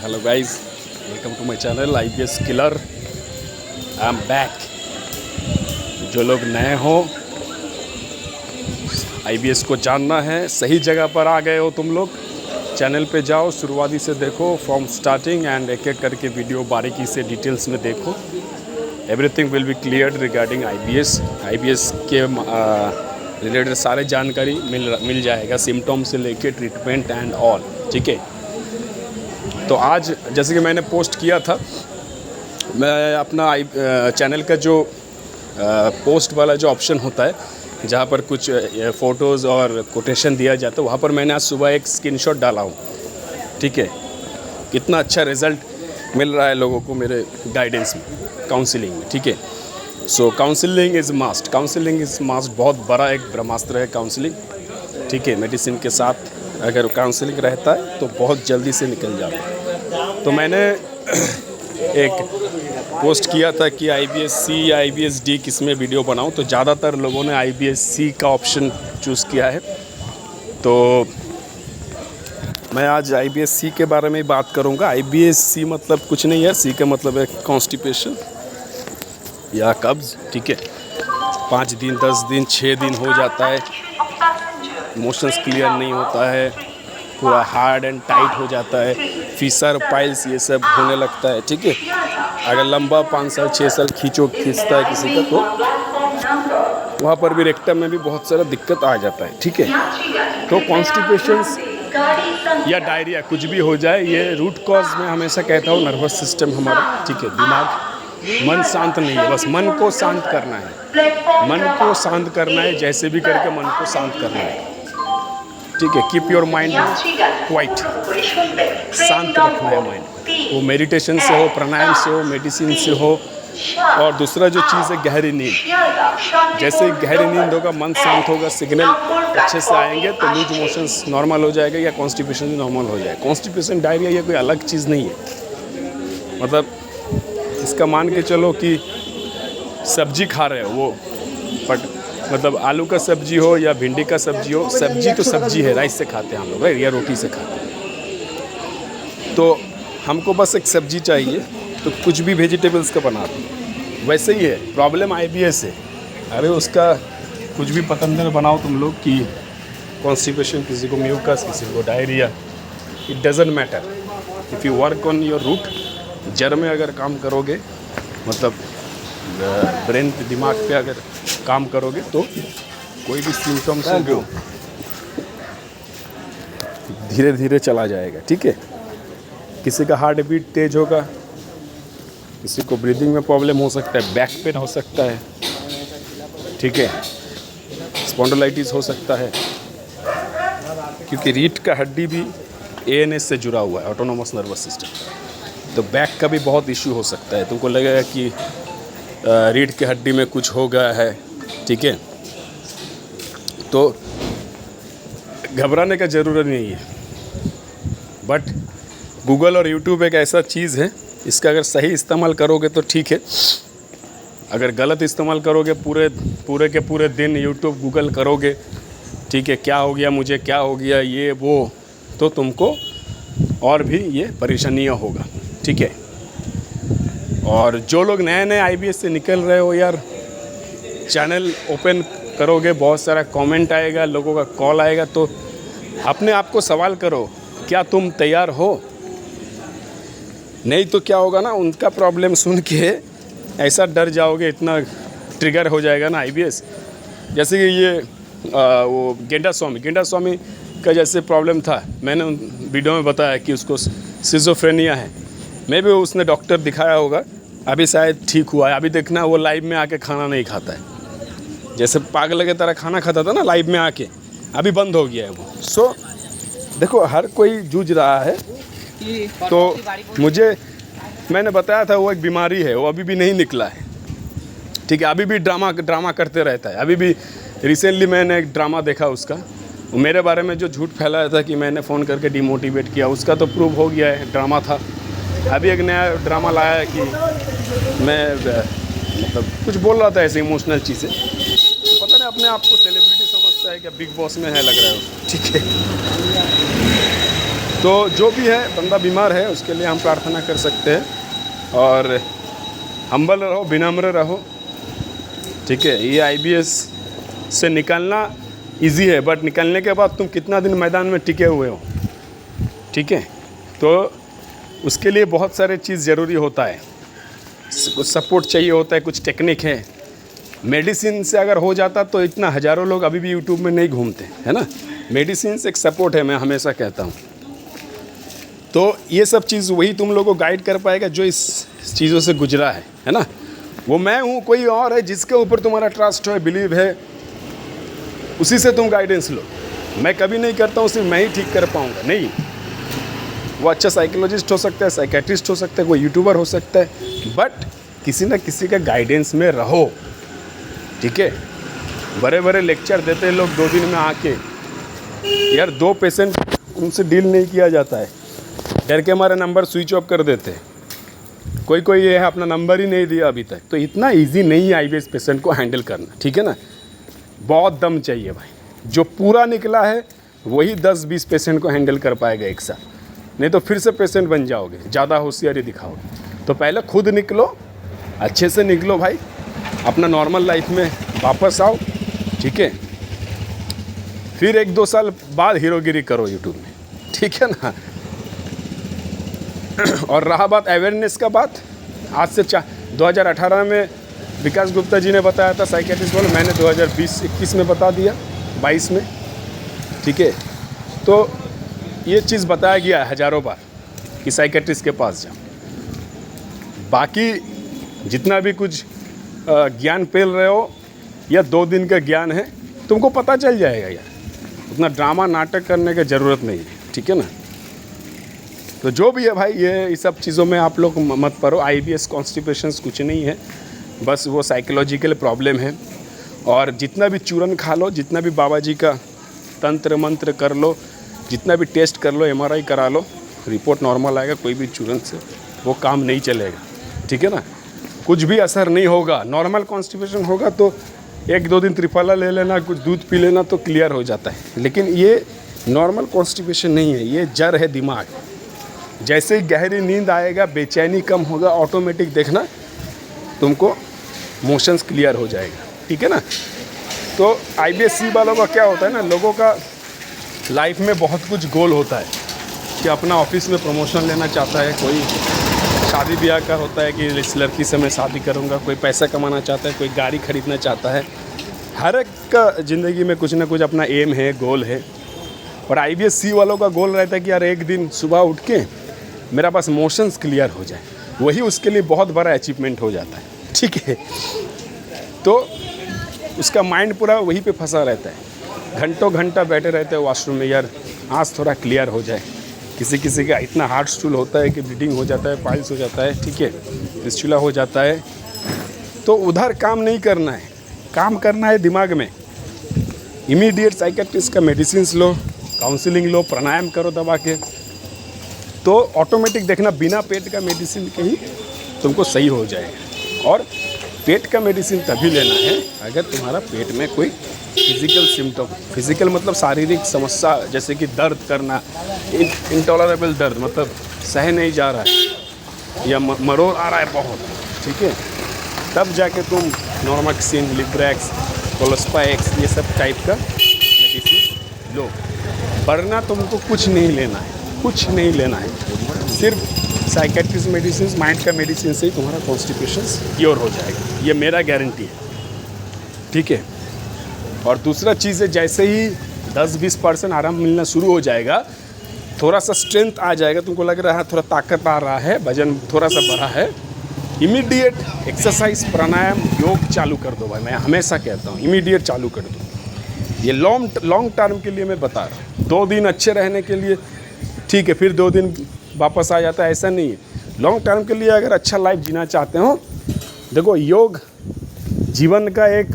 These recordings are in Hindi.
Hello guys, welcome to my channel IBS Killer. I am back. जो लोग नए हो, IBS को जानना है, सही जगह पर आ गए हो तुम लोग। चैनल पे जाओ, शुरुआती से देखो फ्रॉम स्टार्टिंग एंड एक एक करके वीडियो बारीकी से डिटेल्स में देखो। Everything will be clear regarding IBS के रिलेटेड सारे जानकारी मिल जाएगा, सिम्टम्स से लेके ट्रीटमेंट एंड ऑल। ठीक है, तो आज जैसे कि मैंने पोस्ट किया था, मैं अपना चैनल का जो पोस्ट वाला जो ऑप्शन होता है जहाँ पर कुछ फ़ोटोज़ और कोटेशन दिया जाता है, वहाँ पर मैंने आज सुबह एक स्क्रीनशॉट डाला हूँ। ठीक है, कितना अच्छा रिज़ल्ट मिल रहा है लोगों को मेरे गाइडेंस में, काउंसलिंग में। ठीक है, सो काउंसलिंग इज़ मस्ट, बहुत बड़ा एक ब्रह्मास्त्र है काउंसलिंग। ठीक है, मेडिसिन के साथ अगर काउंसलिंग रहता है तो बहुत जल्दी से निकल जाता है। तो मैंने एक पोस्ट किया था कि IBS-C या IBS-D किस में वीडियो बनाऊं, तो ज़्यादातर लोगों ने IBS-C का ऑप्शन चूज़ किया है। तो मैं आज IBS-C के बारे में बात करूंगा। IBS-C मतलब कुछ नहीं है, C का मतलब है कॉन्स्टिपेशन या कब्ज़। ठीक है, 5 दिन 10 दिन 6 दिन हो जाता है, मोशंस क्लियर नहीं होता है, पूरा हार्ड एंड टाइट हो जाता है, फीसर पाइल्स ये सब होने लगता है। ठीक है, अगर लंबा 5 साल 6 साल खींचता है किसी का, तो वहाँ पर भी रेक्टम में भी बहुत सारा दिक्कत आ जाता है। ठीक है, तो कॉन्स्टिपेशंस या डायरिया कुछ भी हो जाए, ये रूट कॉज में हमेशा कहता हूँ नर्वस सिस्टम हमारा। ठीक है, दिमाग, मन शांत नहीं है, बस मन को शांत करना है, मन को शांत करना है, जैसे भी करके मन को शांत करना है। ठीक है, कीप योर माइंड क्वाइट, शांत रखना है माइंड। वो मेडिटेशन से हो, प्राणायाम से हो, मेडिसिन से हो। और दूसरा जो चीज़ है गहरी नींद। जैसे गहरी नींद होगा, मन शांत होगा, सिग्नल अच्छे से आएंगे, तो लूज मोशंस नॉर्मल हो जाएगा या कॉन्स्टिपेशन भी नॉर्मल हो जाएगा। कॉन्स्टिपेशन डायरिया ये कोई अलग चीज़ नहीं है, मतलब इसका मान के चलो कि सब्जी खा रहे हो, वो मतलब आलू का सब्जी हो या भिंडी का सब्जी हो, सब्जी तो सब्जी है, राइस से खाते हैं हम लोग, या रोटी से खाते हैं। तो हमको बस एक सब्जी चाहिए, तो कुछ भी वेजिटेबल्स का बना दो। वैसे ही है प्रॉब्लम IBS है। अरे उसका कुछ भी पतंदर बनाओ तुम लोग, कि कॉन्स्टिपेशन, किसी को म्यूकस, किसी को diarrhoea, it doesn't matter. If you work on your root, जड़ में अगर काम करोगे, मतलब ब्रेन पे, दिमाग पे अगर काम करोगे, तो कोई भी सिम्टम्स हो धीरे धीरे चला जाएगा। ठीक है, किसी का हार्ट बीट तेज होगा, किसी को ब्रीदिंग में प्रॉब्लम हो सकता है, बैक पेन हो सकता है। ठीक है, स्पॉन्डिलाइटिस हो सकता है, क्योंकि रीढ़ का हड्डी भी ANS से जुड़ा हुआ है, ऑटोनोमस नर्वस सिस्टम। तो बैक का भी बहुत इश्यू हो सकता है, तुमको लगेगा कि रीढ़ की हड्डी में कुछ हो गया है। ठीक है, तो घबराने का ज़रूरत नहीं है, बट गूगल और यूट्यूब एक ऐसा चीज़ है, इसका अगर सही इस्तेमाल करोगे तो ठीक है। अगर गलत इस्तेमाल करोगे, पूरे के पूरे दिन यूट्यूब गूगल करोगे, ठीक है, क्या हो गया मुझे, क्या हो गया ये वो, तो तुमको और भी ये परेशानियाँ होगा। ठीक है, और जो लोग नए नए IBS से निकल रहे हो यार, चैनल ओपन करोगे, बहुत सारा कमेंट आएगा, लोगों का कॉल आएगा, तो अपने आप को सवाल करो, क्या तुम तैयार हो? नहीं तो क्या होगा ना, उनका प्रॉब्लम सुन के ऐसा डर जाओगे, इतना ट्रिगर हो जाएगा ना IBS। जैसे कि ये वो गेंडा स्वामी का जैसे प्रॉब्लम था, मैंने वीडियो में बताया कि उसको सिजोफ्रेनिया है। मैं भी उसने डॉक्टर दिखाया होगा, अभी शायद ठीक हुआ है। अभी देखना, वो लाइव में आके खाना नहीं खाता है, जैसे पागल की तरह खाना खाता था ना लाइव में आके, अभी बंद हो गया है वो। सो देखो, हर कोई जूझ रहा है। तो मैंने बताया था वो एक बीमारी है, वो अभी भी नहीं निकला है। ठीक है, अभी भी ड्रामा करते रहता है। अभी भी रिसेंटली मैंने एक ड्रामा देखा उसका, वो मेरे बारे में जो झूठ फैलाया था कि मैंने फ़ोन करके डिमोटिवेट किया, उसका तो प्रूव हो गया है, ड्रामा था। अभी एक नया ड्रामा लाया है कि मैं मतलब कुछ बोल रहा था ऐसे इमोशनल चीज़ें। पता नहीं अपने आप को सेलिब्रिटी समझता है क्या, बिग बॉस में है लग रहा है उसको। ठीक है, तो जो भी है, बंदा बीमार है उसके लिए हम प्रार्थना कर सकते हैं, और हम्बल रहो, विनम्र रहो, ठीक है। ये IBS से निकलना इजी है, बट निकलने के बाद तुम कितना दिन मैदान में टिके हुए हो, ठीक है। तो उसके लिए बहुत सारे चीज़ ज़रूरी होता है, कुछ सपोर्ट चाहिए होता है, कुछ टेक्निक है। मेडिसिन से अगर हो जाता तो इतना हज़ारों लोग अभी भी यूट्यूब में नहीं घूमते, है ना। मेडिसिन से एक सपोर्ट है, मैं हमेशा कहता हूँ। तो ये सब चीज़ वही तुम लोगों को गाइड कर पाएगा जो इस चीज़ों से गुजरा है ना। वो मैं हूँ, कोई और है जिसके ऊपर तुम्हारा ट्रस्ट है, बिलीव है, उसी से तुम गाइडेंस लो। मैं कभी नहीं करता हूँ सिर्फ मैं ही ठीक कर पाऊँगा, नहीं। वो अच्छा साइकोलॉजिस्ट हो सकता है, साइकेट्रिस्ट हो सकता है, कोई यूट्यूबर हो सकता है, बट किसी न किसी का गाइडेंस में रहो, ठीक है। बड़े बड़े लेक्चर देते हैं लोग 2 दिन में आके, यार 2 पेशेंट उनसे डील नहीं किया जाता है, डर के हमारा नंबर स्विच ऑफ कर देते हैं। कोई ये है अपना नंबर ही नहीं दिया अभी तक। तो इतना इजी नहीं है IBS पेशेंट को हैंडल करना, ठीक है ना। बहुत दम चाहिए भाई। जो पूरा निकला है वही 10-20 पेशेंट को हैंडल कर पाएगा एक साथ, नहीं तो फिर से पेशेंट बन जाओगे, ज़्यादा होशियारी दिखाओगे। तो पहले खुद निकलो, अच्छे से निकलो भाई, अपना नॉर्मल लाइफ में वापस आओ, ठीक है। फिर 1-2 साल बाद हीरोगिरी करो यूट्यूब में, ठीक है ना। और रहा बात अवेयरनेस का बात, आज से 2018 में विकास गुप्ता जी ने बताया था साइकेट्रिस्ट वाले, मैंने 2020-21 में बता दिया, 22 में, ठीक है। तो ये चीज़ बताया गया है हज़ारों बार कि साइकेट्रिस्ट के पास जाओ। बाकी जितना भी कुछ ज्ञान पेल रहे हो या 2 दिन का ज्ञान है, तुमको पता चल जाएगा यार, उतना ड्रामा नाटक करने की ज़रूरत नहीं है, ठीक है ना। तो जो भी है भाई, ये इस सब चीज़ों में आप लोग मत पड़ो। IBS कॉन्स्टिपेशंस कुछ नहीं है, बस वो साइकोलॉजिकल प्रॉब्लम है। और जितना भी चूरन खा लो, जितना भी बाबा जी का तंत्र मंत्र कर लो, जितना भी टेस्ट कर लो, MRI करा लो, रिपोर्ट नॉर्मल आएगा, कोई भी चूरन से वो काम नहीं चलेगा, ठीक है ना। कुछ भी असर नहीं होगा। नॉर्मल कॉन्स्टिपेशन होगा तो 1-2 दिन त्रिफला ले लेना, कुछ दूध पी लेना तो क्लियर हो जाता है, लेकिन ये नॉर्मल कॉन्स्टिपेशन नहीं है, ये जड़ है दिमाग। जैसे ही गहरी नींद आएगा, बेचैनी कम होगा, ऑटोमेटिक देखना तुमको मोशंस क्लियर हो जाएगा, ठीक है ना। तो IBS वालों का क्या होता है ना, लोगों का लाइफ में बहुत कुछ गोल होता है कि अपना ऑफिस में प्रमोशन लेना चाहता है, कोई शादी ब्याह का होता है कि इस लड़की से मैं शादी करूँगा, कोई पैसा कमाना चाहता है, कोई गाड़ी खरीदना चाहता है। हर एक का ज़िंदगी में कुछ ना कुछ अपना एम है, गोल है। और IBS वालों का गोल रहता है कि यार एक दिन सुबह उठ के मेरा बस मोशंस क्लियर हो जाए, वही उसके लिए बहुत बड़ा अचीवमेंट हो जाता है, ठीक है। तो उसका माइंड पूरा वहीं पे फंसा रहता है, घंटों घंटा बैठे रहते हैं वॉशरूम में, यार आँख थोड़ा क्लियर हो जाए। किसी किसी का इतना हार्ट स्टूल होता है कि ब्लीडिंग हो जाता है, पाइल्स हो जाता है, ठीक है, फिस्टुला हो जाता है। तो उधर काम नहीं करना है, काम करना है दिमाग में। इमीडिएट साइकेट्रिस्ट का मेडिसिन लो, काउंसलिंग लो, प्राणायाम करो दबा के, तो ऑटोमेटिक देखना बिना पेट का मेडिसिन के ही तुमको सही हो जाएगा। और पेट का मेडिसिन तभी लेना है अगर तुम्हारा पेट में कोई फिजिकल सिम्टम, फिजिकल मतलब शारीरिक समस्या, जैसे कि दर्द करना, इंटॉलरेबल दर्द, मतलब सह नहीं जा रहा है या मरोड़ आ रहा है बहुत, ठीक है, तब जाके तुम नॉर्मोक्सिन, लिब्रेक्स, कोलोस्पाइक्स, ये सब टाइप का मेडिसिन लो। वरना तुमको कुछ नहीं लेना है, कुछ नहीं लेना है, सिर्फ साइकेट्रिस्ट मेडिसिन, माइंड का मेडिसिन से ही तुम्हारा कॉन्स्टिपेशन क्योर हो जाएगा, ये मेरा गारंटी है, ठीक है। और दूसरा चीज़ है, जैसे ही 10-20% आराम मिलना शुरू हो जाएगा, थोड़ा सा स्ट्रेंथ आ जाएगा, तुमको लग रहा है थोड़ा ताकत आ रहा है, वजन थोड़ा सा बढ़ा है, इमीडिएट एक्सरसाइज, प्राणायाम, योग चालू कर दो भाई। मैं हमेशा कहता हूँ इमीडिएट चालू कर दो। ये लॉन्ग टर्म के लिए मैं बता रहा हूँ। 2 दिन अच्छे रहने के लिए ठीक है, फिर 2 दिन वापस आ जाता है, ऐसा नहीं है। लॉन्ग टर्म के लिए अगर अच्छा लाइफ जीना चाहते हो, देखो योग जीवन का एक,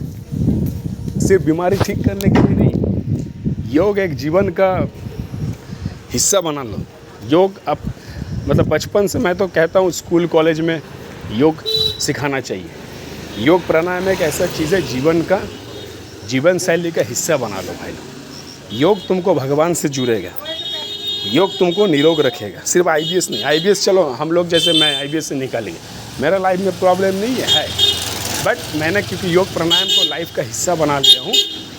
सिर्फ बीमारी ठीक करने के लिए नहीं, योग एक जीवन का हिस्सा बना लो। योग अब मतलब बचपन से मैं तो कहता हूँ स्कूल कॉलेज में योग सिखाना चाहिए। योग प्राणायाम एक ऐसा चीज़ है, जीवन शैली का हिस्सा बना लो भाई। योग तुमको भगवान से जुड़ेगा, योग तुमको निरोग रखेगा। सिर्फ आईबीएस नहीं, आईबीएस चलो हम लोग जैसे मैं आईबीएस से निकाल लिए, मेरा लाइफ में प्रॉब्लम नहीं है, बट मैंने क्योंकि योग प्राणायाम को लाइफ का हिस्सा बना लिया हूँ,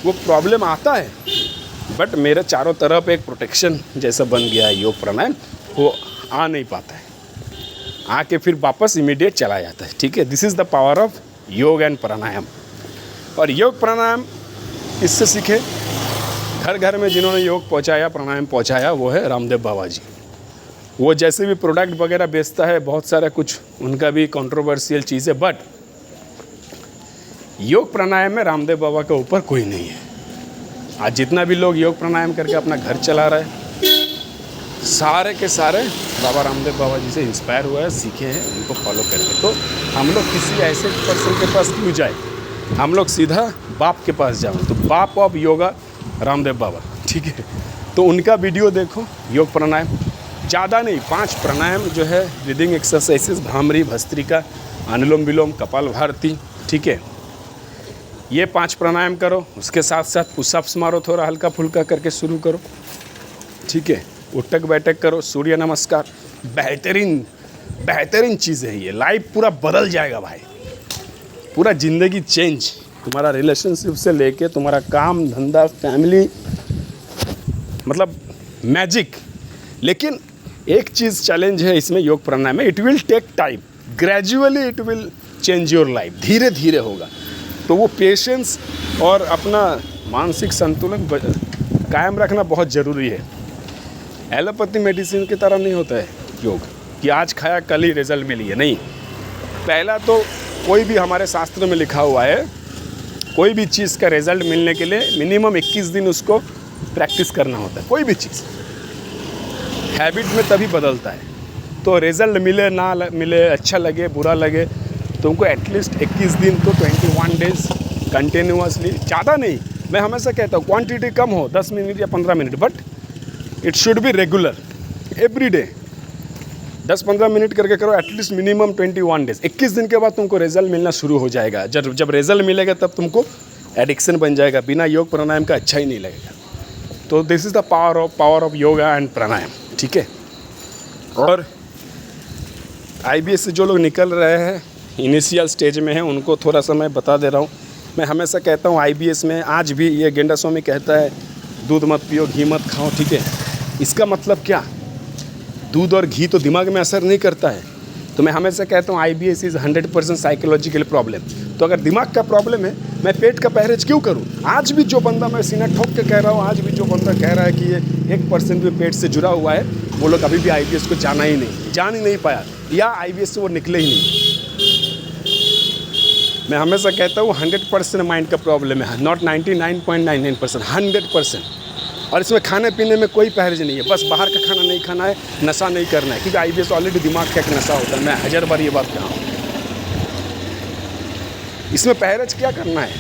वो प्रॉब्लम आता है बट मेरे चारों तरफ एक प्रोटेक्शन जैसा बन गया है योग प्राणायाम, वो आ नहीं पाता है, आके फिर वापस इमीडिएट चला जाता है। ठीक है, this is the power of योग एंड प्राणायाम। और योग प्राणायाम इससे सीखे, घर घर में जिन्होंने योग पहुँचाया, प्राणायाम पहुँचाया, वो है रामदेव बाबा जी। वो जैसे भी प्रोडक्ट वगैरह बेचता है, बहुत सारा कुछ उनका भी कंट्रोवर्शियल चीज़ है, बट योग प्राणायाम में रामदेव बाबा के ऊपर कोई नहीं है। आज जितना भी लोग योग प्राणायाम करके अपना घर चला रहे हैं, सारे के सारे बाबा रामदेव बाबा जी से इंस्पायर हुआ है, सीखे हैं, उनको फॉलो करके। तो हम लोग किसी ऐसे पर्सन के पास क्यों जाए, हम लोग सीधा बाप के पास जाओ। तो बाप ऑफ योगा रामदेव बाबा, ठीक है। तो उनका वीडियो देखो, योग प्राणायाम ज़्यादा नहीं, 5 प्राणायाम जो है ब्रीदिंग एक्सरसाइजेस, भ्रामरी, भस्त्रिका, अनुलोम विलोम, कपालभाति, ठीक है, ये 5 प्राणायाम करो। उसके साथ साथ पुशअप्स मारो, थोड़ा हल्का फुल्का करके शुरू करो, ठीक है। उठक बैठक करो, सूर्य नमस्कार, बेहतरीन चीज़ है ये। लाइफ पूरा बदल जाएगा भाई, पूरा ज़िंदगी चेंज, तुम्हारा रिलेशनशिप से लेके तुम्हारा काम धंधा, फैमिली, मतलब मैजिक। लेकिन एक चीज़ चैलेंज है इसमें योग प्राणायाम में, it will take time, gradually it will change your life, धीरे धीरे होगा। तो वो पेशेंस और अपना मानसिक संतुलन कायम रखना बहुत ज़रूरी है। एलोपैथी मेडिसिन की तरह नहीं होता है योग कि आज खाया कल ही रिजल्ट मिली है, नहीं। पहला तो कोई भी हमारे शास्त्र में लिखा हुआ है, कोई भी चीज़ का रिजल्ट मिलने के लिए मिनिमम 21 दिन उसको प्रैक्टिस करना होता है। कोई भी चीज़ हैबिट में तभी बदलता है। तो रिजल्ट मिले ना मिले, अच्छा लगे बुरा लगे, तुमको एटलीस्ट 21 दिन तो 21 डेज कंटिन्यूसली, ज़्यादा नहीं, मैं हमेशा कहता हूँ क्वांटिटी कम हो, 10 मिनट या 15 minute, but it should be regular, every day 10-15 minute करके करो, एटलीस्ट मिनिमम 21 डेज। 21 दिन के बाद तुमको रिजल्ट मिलना शुरू हो जाएगा। जब रिजल्ट मिलेगा तब तुमको एडिक्शन बन जाएगा, बिना योग प्राणायाम का अच्छा ही नहीं लगेगा। तो this is the power of yoga and pranayama, ठीक है। और आईबीएस से जो लोग निकल रहे हैं, इनिशियल स्टेज में हैं, उनको थोड़ा सा मैं बता दे रहा हूँ। मैं हमेशा कहता हूँ आईबीएस में, आज भी ये गेंडा स्वामी कहता है दूध मत पियो, घी मत खाओ, ठीक है। इसका मतलब क्या, दूध और घी तो दिमाग में असर नहीं करता है। तो मैं हमेशा कहता हूँ आईबीएस इज़ 100% साइकोलॉजिकल प्रॉब्लम। तो अगर दिमाग का प्रॉब्लम है, मैं पेट का परहेज क्यों करूँ? आज भी जो बंदा, मैं सीना ठोक के कह रहा हूँ, आज भी जो बंदा कह रहा है कि ये 1% भी पेट से जुड़ा हुआ है, वो लोग अभी भी आईबीएस को जान ही नहीं पाया, या आईबीएस से वो निकले ही नहीं। मैं हमेशा कहता हूँ 100% माइंड का प्रॉब्लम है, नॉट 99.99%, 100%। और इसमें खाने पीने में कोई परहेज नहीं है, बस बाहर का खाना नहीं खाना है, नशा नहीं करना है, क्योंकि आईबीएस ऑलरेडी दिमाग का एक नशा होता है। मैं 1000 बार ये बात कहा हूँ। इसमें परहेज क्या करना है?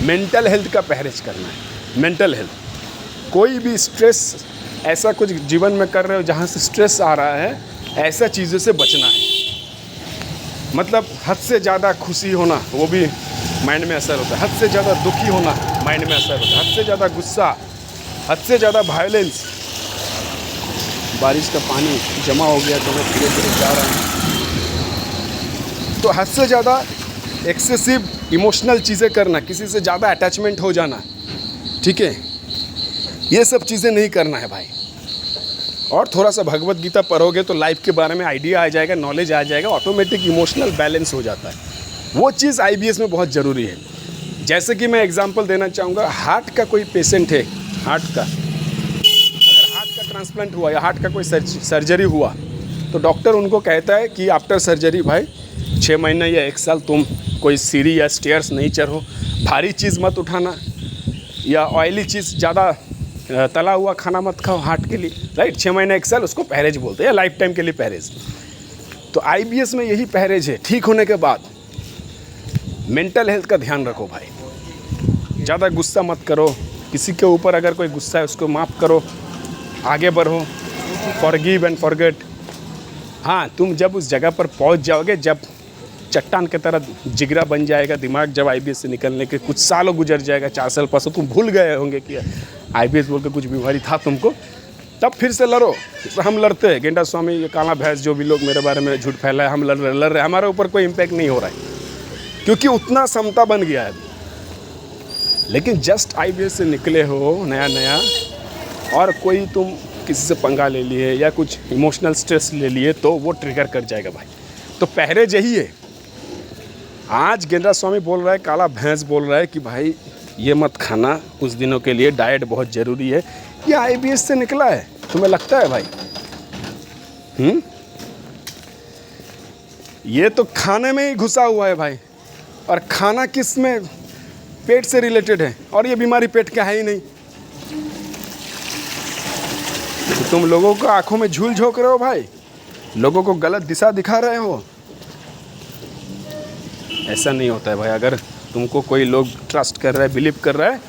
मेंटल हेल्थ का परहेज करना है। मेंटल हेल्थ, कोई भी स्ट्रेस, ऐसा कुछ जीवन में कर रहे हो जहाँ से स्ट्रेस आ रहा है, ऐसा चीज़ों से बचना है। मतलब हद से ज़्यादा खुशी होना, वो भी माइंड में असर होता है। हद से ज़्यादा दुखी होना, माइंड में असर होता है। हद से ज़्यादा गुस्सा, हद से ज़्यादा वायलेंस। बारिश का पानी जमा हो गया तो मैं धीरे धीरे जा रहा हूँ। तो हद से ज़्यादा एक्सेसिव इमोशनल चीज़ें करना, किसी से ज़्यादा अटैचमेंट हो जाना, ठीक है, ये सब चीज़ें नहीं करना है भाई। और थोड़ा सा भगवत गीता पढ़ोगे तो लाइफ के बारे में आइडिया आ जाएगा, नॉलेज आ जाएगा, ऑटोमेटिक इमोशनल बैलेंस हो जाता है। वो चीज़ आईबीएस में बहुत ज़रूरी है। जैसे कि मैं एग्जांपल देना चाहूँगा, हार्ट का कोई पेशेंट है, हार्ट का, अगर हार्ट का ट्रांसप्लांट हुआ या हार्ट का कोई सर्जरी हुआ, तो डॉक्टर उनको कहता है कि आफ्टर सर्जरी भाई 6 महीने या 1 साल तुम कोई सीढ़ी या स्टेयर्स नहीं चढ़ो, भारी चीज़ मत उठाना, या ऑयली चीज़ ज़्यादा तला हुआ खाना मत खाओ हार्ट के लिए, राइट। 6 महीने 1 साल उसको परहेज बोलते हैं, या लाइफ टाइम के लिए परहेज। तो आईबीएस में यही परहेज है। ठीक होने के बाद मेंटल हेल्थ का ध्यान रखो भाई, ज़्यादा गुस्सा मत करो, किसी के ऊपर अगर कोई गुस्सा है उसको माफ़ करो, आगे बढ़ो, फॉरगिव एंड फॉरगेट। हाँ, तुम जब उस जगह पर पहुंच जाओगे, जब चट्टान की तरह जिगरा बन जाएगा दिमाग, जब आईबीएस से निकलने के कुछ सालों गुजर जाएगा, 4 साल 5 साल, तुम भूल गए होंगे कि आईबीएस बोल के कुछ बीमारी था तुमको, तब फिर से लड़ो। तो हम लड़ते हैं, गेंडा स्वामी, ये काला भैंस, जो भी लोग मेरे बारे में झूठ फैलाए, हम लड़ रहे, हमारे ऊपर कोई इम्पैक्ट नहीं हो रहा है क्योंकि उतना समता बन गया है। लेकिन जस्ट IBS से निकले हो नया और कोई तुम किसी से पंगा ले लिए या कुछ इमोशनल स्ट्रेस ले लिए तो वो ट्रिगर कर जाएगा भाई। तो पहले यही है। आज गेंदा स्वामी बोल रहा है, काला भैंस बोल रहा है कि भाई ये मत खाना कुछ दिनों के लिए, डाइट बहुत ज़रूरी है। ये IBS से निकला है, तुम्हें लगता है भाई? ये तो खाने में ही घुसा हुआ है भाई। और खाना किस में? पेट से रिलेटेड है, और ये बीमारी पेट का है ही नहीं। तो तुम लोगों को आंखों में झूल झोंक रहे हो भाई, लोगों को गलत दिशा दिखा रहे हो। ऐसा नहीं होता है भाई। अगर तुमको कोई लोग ट्रस्ट कर रहा है, बिलीव कर रहा है,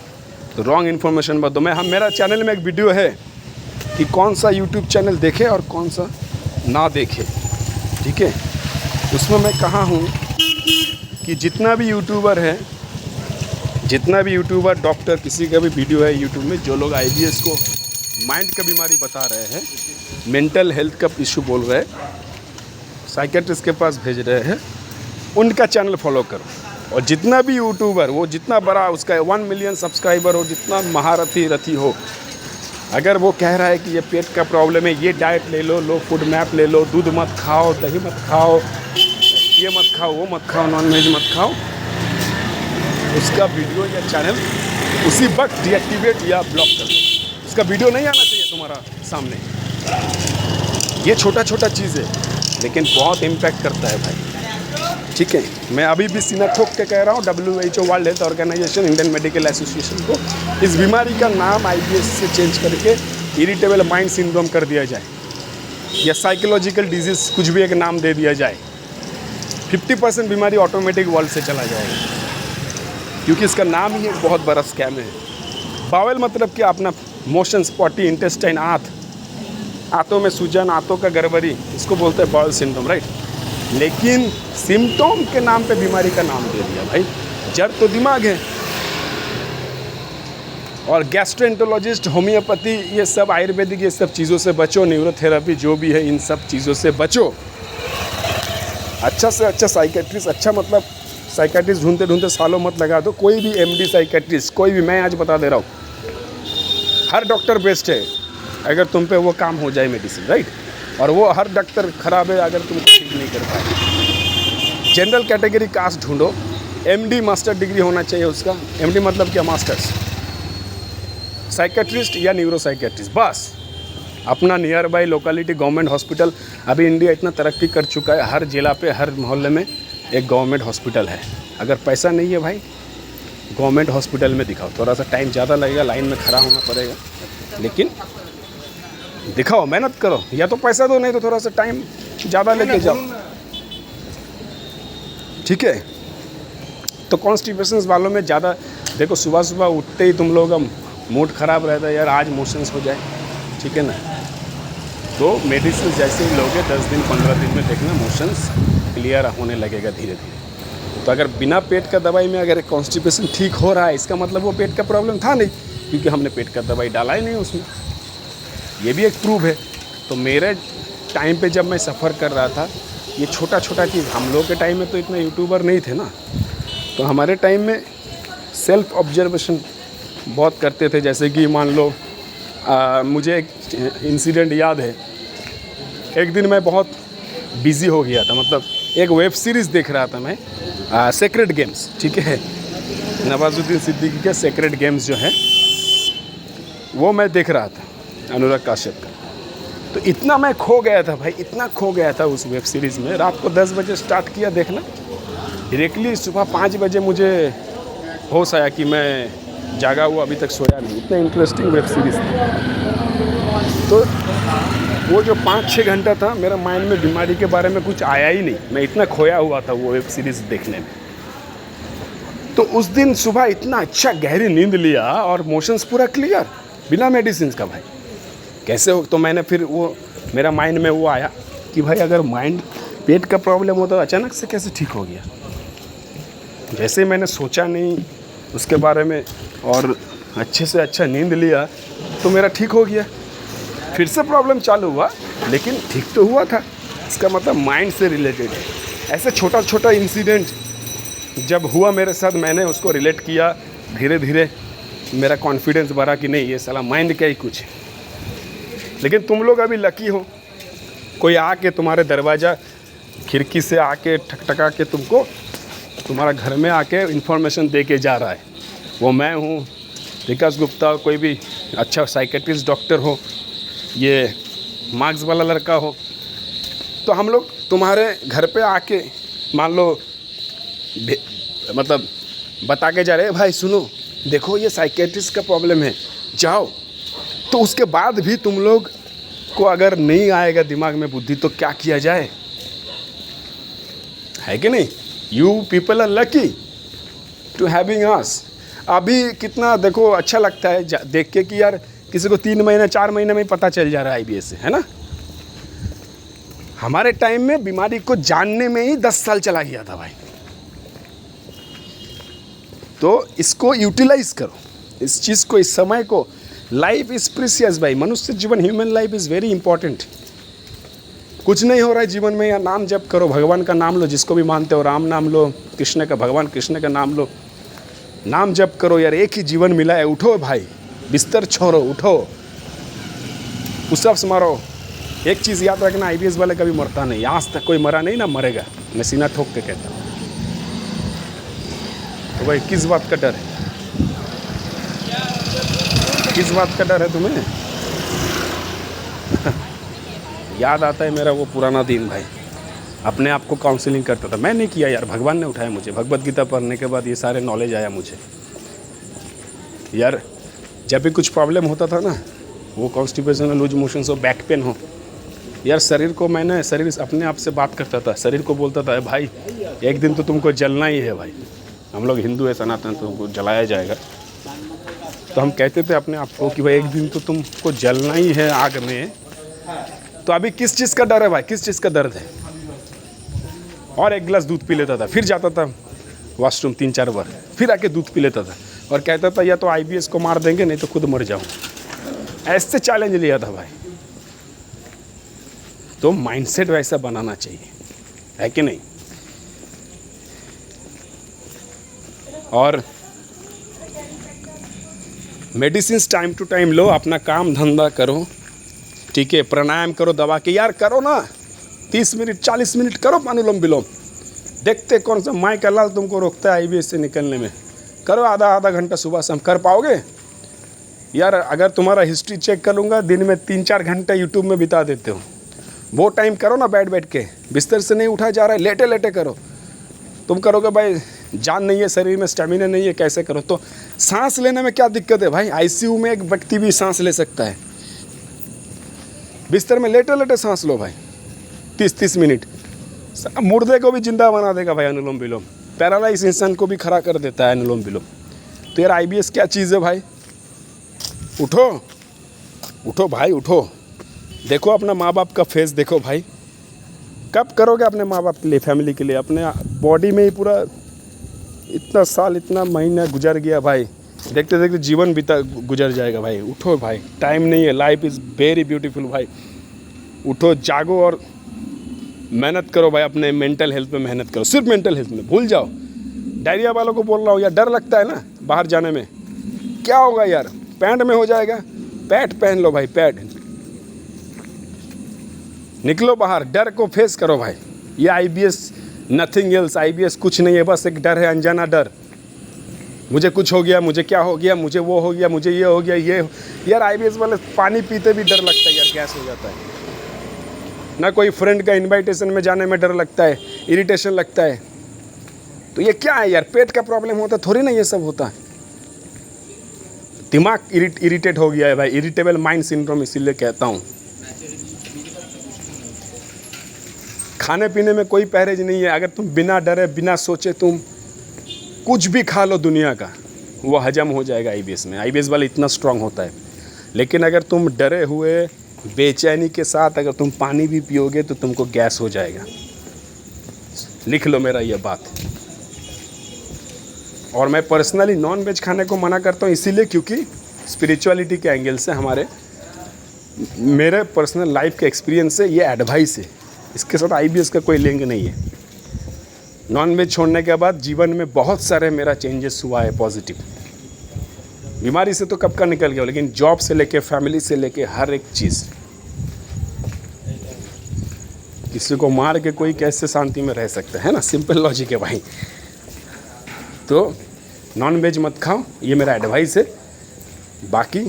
तो रॉन्ग इन्फॉर्मेशन मत दो। मेरा चैनल में एक वीडियो है कि कौन सा यूट्यूब चैनल देखे और कौन सा ना देखे, ठीक है? उसमें मैं कहा हूँ कि जितना भी यूट्यूबर है, जितना भी यूट्यूबर, डॉक्टर, किसी का भी वीडियो है यूट्यूब में, जो लोग IBS को माइंड का बीमारी बता रहे हैं, मेंटल हेल्थ का इशू बोल रहे हैं, साइकेट्रिस्ट के पास भेज रहे हैं, उनका चैनल फॉलो करो। और जितना भी यूट्यूबर, वो जितना बड़ा उसका 1 मिलियन सब्सक्राइबर हो, जितना महारथी हो, अगर वो कह रहा है कि ये पेट का प्रॉब्लम है, ये डाइट ले लो फूड मैप ले लो, दूध मत खाओ, दही मत खाओ, ये मत खाओ, वो मत खाओ, नॉनवेज मत खाओ, उसका वीडियो या चैनल उसी वक्त डीएक्टिवेट या ब्लॉक कर दो। उसका वीडियो नहीं आना चाहिए तुम्हारा सामने। ये छोटा छोटा चीज़ है लेकिन बहुत इम्पैक्ट करता है भाई, ठीक है? मैं अभी भी सीना ठोक के कह रहा हूँ, WHO, world health organisation, Indian medical association को इस बीमारी का नाम IBS से चेंज करके इरिटेबल माइंड सिंड्रोम कर दिया जाए, या साइकोलॉजिकल डिजीज़, कुछ भी एक नाम दे दिया जाए। 50% बीमारी ऑटोमेटिक वर्ल्ड से चला जाएगा, क्योंकि इसका नाम ही एक बहुत बड़ा स्कैम है। बावेल मतलब क्या? अपना मोशंस, पॉटी, इंटेस्टाइन, आंतों में सूजन, आंतों का गड़बड़ी, इसको बोलते हैं बावेल सिंड्रोम, राइट? लेकिन सिम्टोम के नाम पे बीमारी का नाम दे दिया भाई। जड़ तो दिमाग है। और गैस्ट्रोएंटरोलॉजिस्ट, होम्योपैथी, ये सब आयुर्वेदिक, ये सब चीज़ों से बचो। न्यूरोथेरेपी जो भी है, इन सब चीज़ों से बचो। अच्छा से अच्छा साइकेट्रिस्ट, अच्छा मतलब साइकेट्रिस्ट ढूंढते ढूंढते सालों मत लगा दो। कोई भी MD साइकेट्रिस्ट, कोई भी, मैं आज बता दे रहा हूँ, हर डॉक्टर बेस्ट है अगर तुम पे वो काम हो जाए मेडिसिन, राइट? और वो हर डॉक्टर ख़राब है अगर तुमको ठीक नहीं कर पाए। जनरल कैटेगरी कास्ट ढूंढो, MD मास्टर डिग्री होना चाहिए उसका। MD मतलब क्या? मास्टर्स, साइकेट्रिस्ट या न्यूरो साइकेट्रिस्ट, बस। अपना near by locality government hospital, अभी इंडिया इतना तरक्की कर चुका है, हर जिला पे, हर मोहल्ले में एक गवर्नमेंट हॉस्पिटल है। अगर पैसा नहीं है भाई, गवर्नमेंट हॉस्पिटल में दिखाओ। थोड़ा सा टाइम ज़्यादा लगेगा, लाइन में खड़ा होना पड़ेगा, लेकिन दिखाओ, मेहनत करो। या तो पैसा दो, नहीं तो थोड़ा सा टाइम ज़्यादा लेके जाओ, ठीक है? तो कॉन्स्टिपेशन वालों में ज़्यादा देखो, सुबह सुबह उठते ही तुम लोगों का मूड ख़राब रहता है, यार आज मोशंस हो जाए, ठीक है ना? तो मेडिसिन जैसे ही लोगे 10 दिन 15 दिन में देखना मोशंस क्लियर होने लगेगा धीरे धीरे। तो अगर बिना पेट का दवाई में अगर कॉन्स्टिपेशन ठीक हो रहा है, इसका मतलब वो पेट का प्रॉब्लम था नहीं, क्योंकि हमने पेट का दवाई डाला ही नहीं उसमें। ये भी एक प्रूफ है। तो मेरे टाइम पे जब मैं सफ़र कर रहा था, ये छोटा छोटा चीज़, हम लोग के टाइम में तो इतना यूट्यूबर नहीं थे ना, तो हमारे टाइम में सेल्फ ऑब्जर्वेशन बहुत करते थे। जैसे कि मान लो मुझे एक इंसिडेंट याद है, एक दिन मैं बहुत बिज़ी हो गया था, मतलब एक वेब सीरीज़ देख रहा था मैं, सेक्रेड गेम्स, ठीक है? नवाजुद्दीन सिद्दीकी के सेक्रेड गेम्स जो है वो मैं देख रहा था, अनुराग काश्यप का। तो इतना मैं खो गया था भाई, इतना खो गया था उस वेब सीरीज़ में। रात को 10 बजे स्टार्ट किया देखना, डायरेक्टली सुबह 5 बजे मुझे होश आया कि मैं जागा हुआ, अभी तक सोया नहीं। इतना इंटरेस्टिंग वेब सीरीज़ थी। तो वो जो 5-6 घंटा था, मेरा माइंड में बीमारी के बारे में कुछ आया ही नहीं, मैं इतना खोया हुआ था वो वेब सीरीज़ देखने में। तो उस दिन सुबह इतना अच्छा गहरी नींद लिया और मोशंस पूरा क्लियर, बिना मेडिसिन का भाई। कैसे हो? तो मैंने फिर वो, मेरा माइंड में वो आया कि भाई अगर माइंड, पेट का प्रॉब्लम होता तो अचानक से कैसे ठीक हो गया? जैसे मैंने सोचा नहीं उसके बारे में और अच्छे से अच्छा नींद लिया तो मेरा ठीक हो गया। फिर से प्रॉब्लम चालू हुआ, लेकिन ठीक तो हुआ था। इसका मतलब माइंड से रिलेटेड है। ऐसे छोटा छोटा इंसिडेंट जब हुआ मेरे साथ, मैंने उसको रिलेट किया, धीरे धीरे मेरा कॉन्फिडेंस बढ़ा कि नहीं ये साला माइंड का ही कुछ है। लेकिन तुम लोग अभी लकी हो, कोई आके तुम्हारे दरवाज़ा खिड़की से आके ठकठका के तुमको तुम्हारा घर में आके इन्फॉर्मेशन दे के जा रहा है। वो मैं हूँ, विकास गुप्ता, कोई भी अच्छा साइकेट्रिस्ट डॉक्टर हो, ये मार्क्स वाला लड़का हो, तो हम लोग तुम्हारे घर पे आके मान लो मतलब बता के जा रहे हैं, भाई सुनो देखो ये साइकेट्रिस्ट का प्रॉब्लम है, जाओ। तो उसके बाद भी तुम लोग को अगर नहीं आएगा दिमाग में बुद्धि, तो क्या किया जाए, है कि नहीं? You people are lucky to having us. अभी कितना देखो अच्छा लगता है देख के कि यार किसी को 3 महीने 4 महीने में पता चल जा रहा है IBS से, है ना। हमारे टाइम में बीमारी को जानने में ही 10 साल चला गया था भाई। तो इसको यूटिलाइज करो, इस चीज़ को, इस समय को। लाइफ इज़ प्रीशियस भाई, मनुष्य जीवन, human life is very important. कुछ नहीं हो रहा है जीवन में, या नाम जप करो, भगवान का नाम लो, जिसको भी मानते हो, राम नाम लो, कृष्ण का, भगवान कृष्ण का नाम लो, नाम जप करो यार। एक ही जीवन मिला है, उठो भाई, बिस्तर छोड़ो, उठो, पुशअप्स मारो। एक चीज़ याद रखना, IBS वाले कभी मरता नहीं, आज तक कोई मरा नहीं ना मरेगा, मैं सीना ठोक के कहता हूँ। तो भाई किस बात का डर है, किस बात का डर है तुम्हें? याद आता है मेरा वो पुराना दिन भाई, अपने आप को काउंसलिंग करता था। मैं नहीं किया यार, भगवान ने उठाया मुझे। भगवत गीता पढ़ने के बाद ये सारे नॉलेज आया मुझे। यार जब भी कुछ प्रॉब्लम होता था ना, वो कॉन्स्टिपेशन, लूज मोशंस हो, बैक पेन हो, यार शरीर को मैंने, शरीर अपने आप से बात करता था, शरीर को बोलता था भाई एक दिन तो तुमको जलना ही है भाई। हम लोग हिंदू है, सनातन, तो तुमको जलाया जाएगा। तो हम कहते थे अपने आप को कि भाई एक दिन तो तुमको जलना ही है आग में। तो अभी किस चीज़ का डर है भाई, किस चीज़ का दर्द है? और एक गिलास दूध पी लेता था, फिर जाता था वॉशरूम 3-4 बार, फिर आके दूध पी लेता था और कहता था या तो IBS को मार देंगे, नहीं तो खुद मर जाऊँ। ऐसे चैलेंज लिया था भाई। तो माइंडसेट वैसा बनाना चाहिए, है कि नहीं? और मेडिसिन टाइम टू टाइम लो, अपना काम धंधा करो, ठीक है। प्राणायाम करो, दवा के यार करो ना, 30 मिनट 40 मिनट करो अनुलोम विलोम। देखते कौन सा माई का लाल तुमको रोकता है IBS से निकलने में। करो आधा घंटा सुबह शाम, कर पाओगे यार? अगर तुम्हारा हिस्ट्री चेक कर लूँगा, दिन में 3-4 घंटे यूट्यूब में बिता देते हो। वो टाइम करो ना, बैठ के, बिस्तर से नहीं उठा जा रहा है, लेटे लेटे करो। तुम करोगे भाई, जान नहीं है शरीर में, स्टेमिना नहीं है, कैसे करो? तो सांस लेने में क्या दिक्कत है भाई? ICU में एक व्यक्ति भी सांस ले सकता है, बिस्तर में लेटे लेटे सांस लो भाई, 30-30 मिनट। मुर्दे को भी जिंदा बना देगा भाई अनुलोम विलोम। पैरालाइज इंसान को भी खड़ा कर देता है अनुलोम विलोम। तो यार IBS क्या चीज़ है भाई? उठो उठो भाई, उठो। देखो अपना माँ बाप का फेस देखो भाई। कब करोगे अपने माँ बाप के लिए, फैमिली के लिए? अपने बॉडी में ही पूरा इतना साल, इतना महीना गुजर गया भाई, देखते देखते जीवन बीता गुजर जाएगा भाई। उठो भाई, टाइम नहीं है। लाइफ इज़ वेरी ब्यूटीफुल भाई। उठो, जागो और मेहनत करो भाई। अपने मेंटल हेल्थ पे मेहनत करो, सिर्फ मेंटल हेल्थ में भूल जाओ। डायरिया वालों को बोल रहा हूँ यार, डर लगता है ना बाहर जाने में, क्या होगा यार? पैंट में हो जाएगा, पैड पहन लो भाई, पैड। निकलो बाहर, डर को फेस करो भाई। ये IBS नथिंग एल्स, IBS कुछ नहीं है, बस एक डर है, अनजाना डर। मुझे कुछ हो गया, मुझे क्या हो गया, मुझे वो हो गया, मुझे ये हो गया, ये यार IBS वाले पानी पीते भी डर लगता है यार, गैस हो जाता है ना। कोई फ्रेंड का इनविटेशन में जाने में डर लगता है, इरिटेशन लगता है। तो ये क्या है यार? पेट का प्रॉब्लम होता थोड़ी ना ये सब होता है। दिमाग इरिटेट हो गया है भाई, इरिटेबल माइंड सिंड्रोम, इसीलिए कहता हूँ। खाने पीने में कोई परहेज नहीं है। अगर तुम बिना डरे, बिना सोचे तुम कुछ भी खा लो दुनिया का, वो हजम हो जाएगा IBS में। IBS वाला इतना स्ट्रांग होता है। लेकिन अगर तुम डरे हुए, बेचैनी के साथ अगर तुम पानी भी पियोगे तो तुमको गैस हो जाएगा। लिख लो मेरा ये बात। और मैं पर्सनली नॉन वेज खाने को मना करता हूँ, इसीलिए क्योंकि स्पिरिचुअलिटी के एंगल से हमारे मेरे पर्सनल लाइफ के एक्सपीरियंस से ये एडवाइस है, इसके साथ आईबीएस का कोई लिंक नहीं है। नॉनवेज छोड़ने के बाद जीवन में बहुत सारे मेरा चेंजेस हुआ है पॉजिटिव। बीमारी से तो कब का निकल गया, लेकिन जॉब से लेके, फैमिली से लेके, हर एक चीज़। किसी को मार के कोई कैसे शांति में रह सकता है ना, सिंपल लॉजिक है भाई। तो नॉनवेज मत खाओ, ये मेरा एडवाइस है। बाकी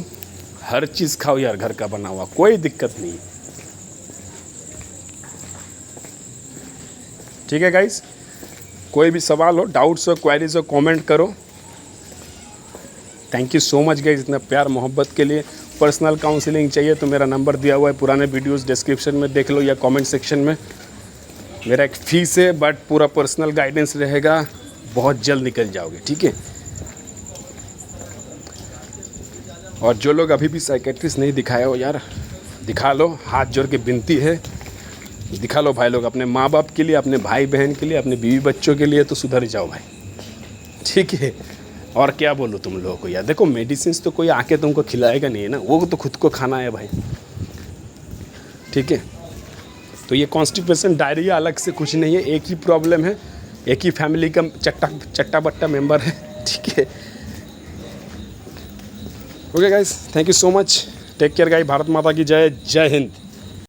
हर चीज़ खाओ यार, घर का बना हुआ, कोई दिक्कत नहीं। ठीक है गाइस, कोई भी सवाल हो, डाउट्स हो, क्वेरीज हो, कमेंट करो। Thank you so much guys इतना प्यार मोहब्बत के लिए। पर्सनल काउंसलिंग चाहिए तो मेरा नंबर दिया हुआ है, पुराने वीडियोस डिस्क्रिप्शन में देख लो या कमेंट सेक्शन में। मेरा एक फ़ीस है, बट पूरा पर्सनल गाइडेंस रहेगा, बहुत जल्द निकल जाओगे, ठीक है। और जो लोग अभी भी साइकेट्रिस्ट नहीं दिखाए हो यार, दिखा लो, हाथ जोड़ के विनती है, दिखा लो भाई लोग, अपने माँ बाप के लिए, अपने भाई बहन के लिए, अपने बीवी बच्चों के लिए तो सुधर जाओ भाई, ठीक है। और क्या बोलूँ तुम लोगों को यार, देखो मेडिसिन तो कोई आके तुमको खिलाएगा नहीं है ना, वो तो खुद को खाना है भाई, ठीक है। तो ये कॉन्स्टिपेशन, डायरिया अलग से कुछ नहीं है, एक ही प्रॉब्लम है, एक ही फैमिली का चट्टा बट्टा मेंबर है, ठीक है। Okay guys, thank you so much, take care guys, Bharat माता की जय, जय हिंद।